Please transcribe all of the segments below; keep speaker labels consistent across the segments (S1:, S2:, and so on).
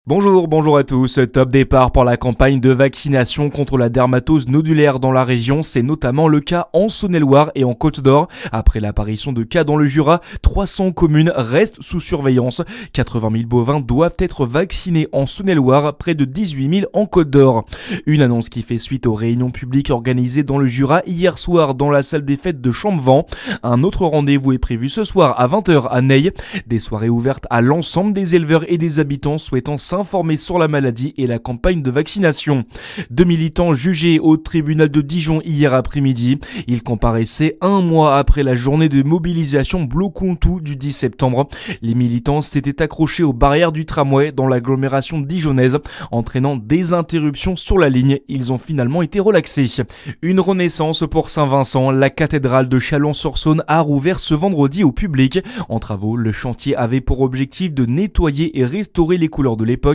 S1: Bonjour à tous. Top départ pour la campagne de vaccination contre la dermatose nodulaire dans la région. C'est notamment le cas en Saône-et-Loire et en Côte-d'Or. Après l'apparition de cas dans le Jura, 300 communes restent sous surveillance. 80 000 bovins doivent être vaccinés en Saône-et-Loire, près de 18 000 en Côte-d'Or. Une annonce qui fait suite aux réunions publiques organisées dans le Jura hier soir dans la salle des fêtes de Champvent. Un autre rendez-vous est prévu ce soir à 20h à Neil. Des soirées ouvertes à l'ensemble des éleveurs et des habitants souhaitant s'informer sur la maladie et la campagne de vaccination. 2 militants jugés au tribunal de Dijon hier après-midi. Ils comparaissaient un mois après la journée de mobilisation Bloquons tout du 10 septembre. Les militants s'étaient accrochés aux barrières du tramway dans l'agglomération dijonnaise, entraînant des interruptions sur la ligne. Ils ont finalement été relaxés. Une renaissance pour Saint-Vincent. La cathédrale de Chalon-sur-Saône a rouvert ce vendredi au public. En travaux, le chantier avait pour objectif de nettoyer et restaurer les couleurs de l'époque.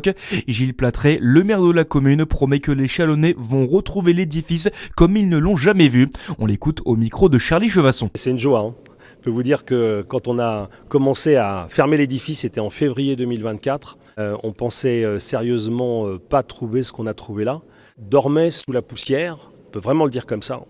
S1: Gilles Platret, le maire de la commune, promet que les Chalonnais vont retrouver l'édifice comme ils ne l'ont jamais vu. On l'écoute au micro de Charlie Chevasson.
S2: C'est une joie. Je peux vous dire que quand on a commencé à fermer l'édifice, c'était en février 2024. On pensait sérieusement pas trouver ce qu'on a trouvé là. Dormait sous la poussière, on peut vraiment le dire comme ça.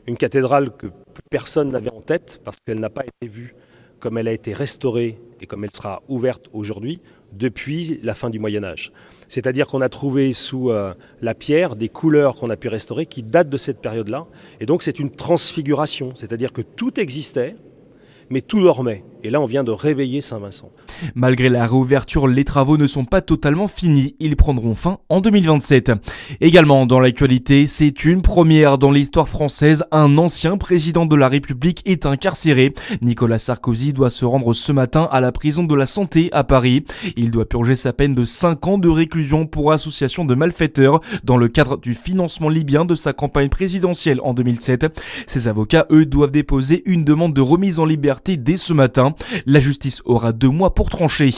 S2: Une cathédrale que plus personne n'avait en tête parce qu'elle n'a pas été vue comme elle a été restaurée et comme elle sera ouverte aujourd'hui depuis la fin du Moyen-Âge. C'est-à-dire qu'on a trouvé sous la pierre des couleurs qu'on a pu restaurer qui datent de cette période-là. Et donc c'est une transfiguration, c'est-à-dire que tout existait, mais tout dormait. Et là, on vient de réveiller Saint-Vincent.
S1: Malgré la réouverture, les travaux ne sont pas totalement finis. Ils prendront fin en 2027. Également dans l'actualité, c'est une première dans l'histoire française. Un ancien président de la République est incarcéré. Nicolas Sarkozy doit se rendre ce matin à la prison de la Santé à Paris. Il doit purger sa peine de 5 ans de réclusion pour association de malfaiteurs dans le cadre du financement libyen de sa campagne présidentielle en 2007. Ses avocats, eux, doivent déposer une demande de remise en liberté dès ce matin. La justice aura 2 mois pour trancher.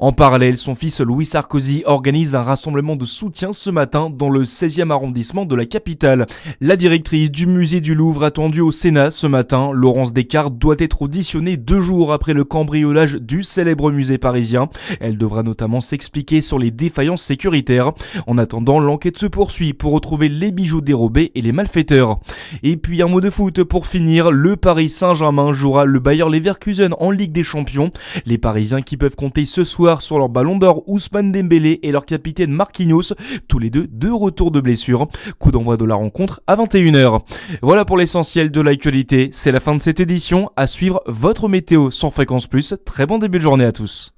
S1: En parallèle, son fils Louis Sarkozy organise un rassemblement de soutien ce matin dans le 16e arrondissement de la capitale. La directrice du musée du Louvre attendue au Sénat ce matin, Laurence Descartes, doit être auditionnée 2 jours après le cambriolage du célèbre musée parisien. Elle devra notamment s'expliquer sur les défaillances sécuritaires. En attendant, l'enquête se poursuit pour retrouver les bijoux dérobés et les malfaiteurs. Et puis un mot de foot pour finir, le Paris Saint-Germain jouera le Bayer Leverkusen en Ligue des Champions. Les Parisiens qui peuvent compter ce soir sur leur ballon d'or Ousmane Dembélé et leur capitaine Marquinhos, tous les deux de retour de blessure. Coup d'envoi de la rencontre à 21h. Voilà pour l'essentiel de l'actualité. C'est la fin de cette édition. À suivre votre météo sans Fréquence Plus. Très bon début de journée à tous.